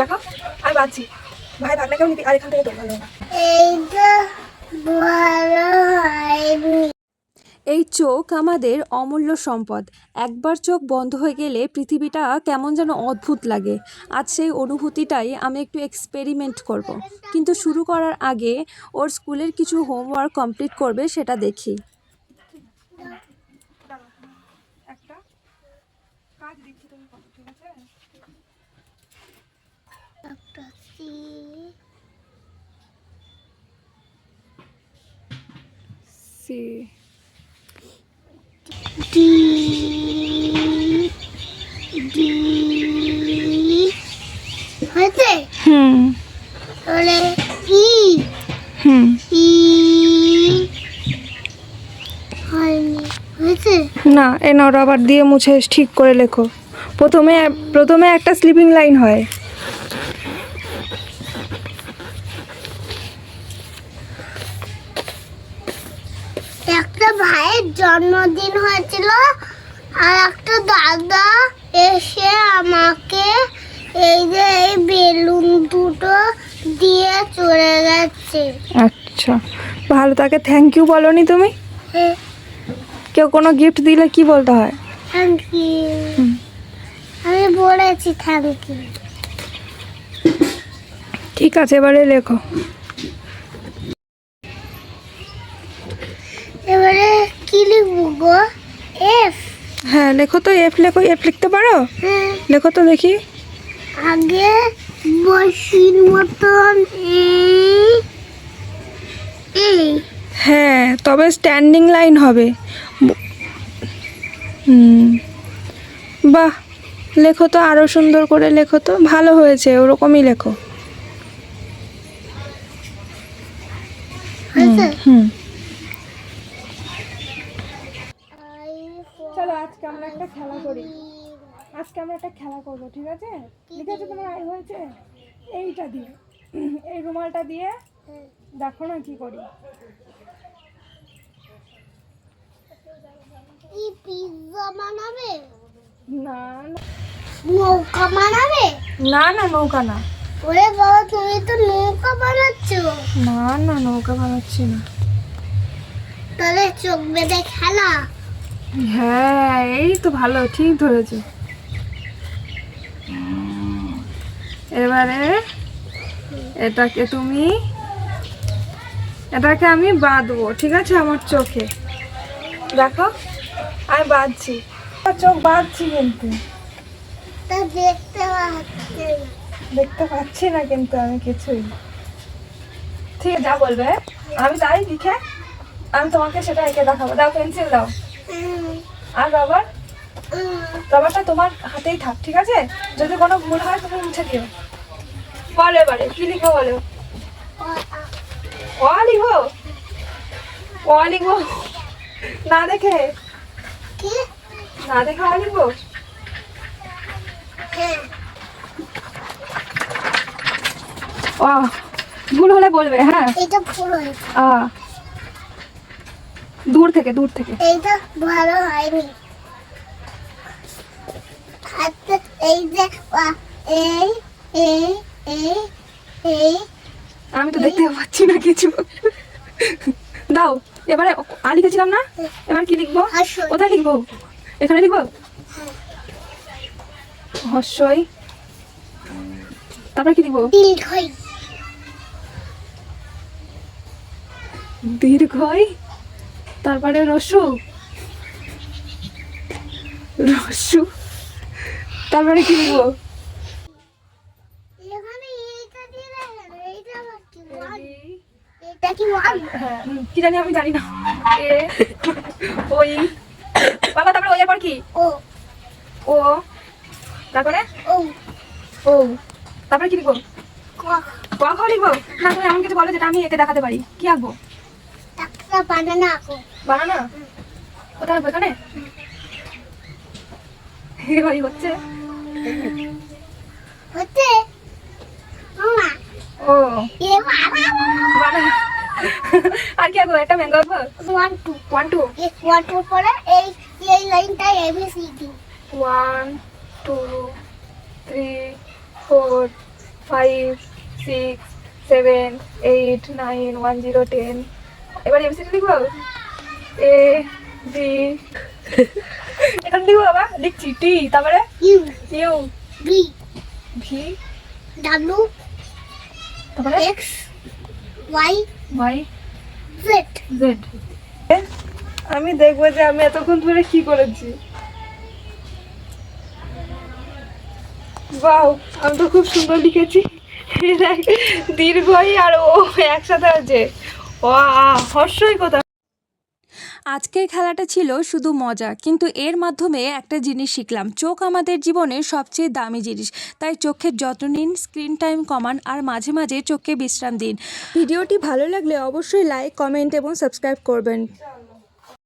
দেখো আমি বাঁচছি, ভাই ভাগনাকেও নিবি আর এখান থেকে তোর ভালো না। এই চোখ আমাদের অমূল্য সম্পদ। একবার চোখ বন্ধ হয়ে গেলে পৃথিবীটা কেমন যেন অদ্ভুত লাগে। আজ সেই অনুভূতিটাই আমি একটু এক্সপেরিমেন্ট করব। কিন্তু শুরু করার আগে ওর স্কুলের কিছু হোমওয়ার্ক কমপ্লিট করবে সেটা দেখি। একটা কাজ দিচ্ছি, তুমি করো, ঠিক আছে? সি ডি ডি হয়েছে? তাহলে ই ই হয়নি, হয়েছে? না, এ নাও রাবার দিয়ে মুছে ঠিক করে লেখো। প্রথমে একটা স্লিপিং লাইন হয়। একটা ভাইয়ের জন্মদিন হয়েছিল আর একটা দাদা এসে আমাকে এই যে এই বেলুন দুটো দিয়ে চলে গেছে। আচ্ছা, ভালো, তাকে থ্যাংক ইউ বলনি তুমি? হ্যাঁ, কেউ কোনো গিফট দিলে কি বলতে হয়? Thank you. আমি বলেছি থ্যাংক ইউ। ঠিক আছে, এবারে লেখো। এবারে কি লিখবো গো? এফ? হ্যাঁ লেখো তো, এফ লেখো। এফ লিখতে পারো? হ্যাঁ, লেখো তো দেখি। আগে বসির মতন এই এই হ্যাঁ, তবে স্ট্যান্ডিং লাইন হবে। বাহ, লেখো তো, আরো সুন্দর করে লেখো তো, ভালো হয়েছে, ওরকমই লেখো। হয়েছে? চলো আজকে আমরা একটা খেলা করি। আজকে আমরা একটা খেলা করব, ঠিক আছে? ঠিক আছে, তোমার আয় হয়েছে এইটা দিয়ে, এই রুমালটা দিয়ে দেখো না কি করি। কি পিজ্জা বানাবে? না নৌকা বানাবে? না না, নৌকা না। ওরে বাবা, তুমি তো নৌকা বানাচ্ছ। না না, নৌকা বানাচ্ছি না। তাহলে চোখ বেঁধে খেলা? হ্যাঁ, এই তো ভালো, ঠিক ধরেছো। এবারে এটাকে আমি বাঁধবো, ঠিক আছে, আমার চোখে। দেখো আমি বাঁধছি, আমার চোখ বাঁধছি, কিন্তু তা দেখতে পাচ্ছি না। দেখতে পাচ্ছি না কিন্তু আমি কিছুই। ঠিক আছে, যা বলবে আমি তাই লিখে আমি তোমাকে সেটা এঁকে দেখাবো। দাও, পেন্সিল দাও। আর রবারটা তোমার হাতেই থাক, ঠিক আছে? যদি কোনো ভুল হয় তুমি মুছে দিও। বলো এবারে কি লিখবো, বলো। অ লিখবো? অ লিখবো না দেখে? কি? না দেখে অ লিখবো? হ্যাঁ, অ ভুল হলে বলবে, হ্যাঁ। এটা ভুল হয়েছে। দূর থেকে এইটা ভালো হয়নি। আচ্ছা, এই যে এই এই এই এই আমি তো দেখতে পাচ্ছি না কিছু। দাও, এবারে আ লিখেছিলাম না, এবার কি লিখবো? হাস্যই। কোথায় লিখবো? এখানে লিখবো? হস্যই। তারপরে কি লিখবো? দীর্ঘই। দীর্ঘই। তারপরে রস্যু। রস্যু। তারপরে কি লিখবো? এখানে এইটা দিয়ে দেখেন, এইটা আবার কি ওয়ান? এটা কি ওয়ান? হ্যাঁ, কি জানি, আমি জানি না। এ ওই বাবা, তারপরে ওই এরপর কি? ও ও, তারপরে ও ও, তারপরে কি লিখবো? ক ক খ লিখবো? না, তুমি এমন কিছু বলো যেটা আমি একে দেখাতে পারি। কি আঁকবো? একটা বানানা আঁকো। বানানা? কোথায় আঁকবো? এখানে? এবারই হচ্ছে। হচ্ছে মামা। ও এ বাবা, বানানা। আর কি আঁকবো? একটা ম্যাঙ্গো আঁকবো? 1 2 1 2 এই 1 2 পরে এই এই লাইনটা এবিসিডি। 1 2 3 4 5 6 7 8 9 1 0 10। এবার এবিসিডি লিখবো। এ বি এখন লিখবো বাবা, লিখছি টি, তারপরে U U, V V, W তারপরে X Y Y, Z. Z. আমি দেখবো যে আমি এতক্ষণ ধরে কি করেছি। বাহ, আমি তো খুব সুন্দর লিখেছি। দীর্ঘই আর ও একসাথে আছে। হর্ষই কোথায়? আজকের খেলাটা ছিল শুধু মজা, কিন্তু এর মাধ্যমে একটা জিনিস শিখলাম, চোখ আমাদের জীবনের সবচেয়ে দামি জিনিস। তাই চোখের যত্ন নিন, স্ক্রিন টাইম কমান আর মাঝে মাঝে চোখকে বিশ্রাম দিন। ভিডিওটি ভালো লাগলে অবশ্যই লাইক, কমেন্ট এবং সাবস্ক্রাইব করবেন।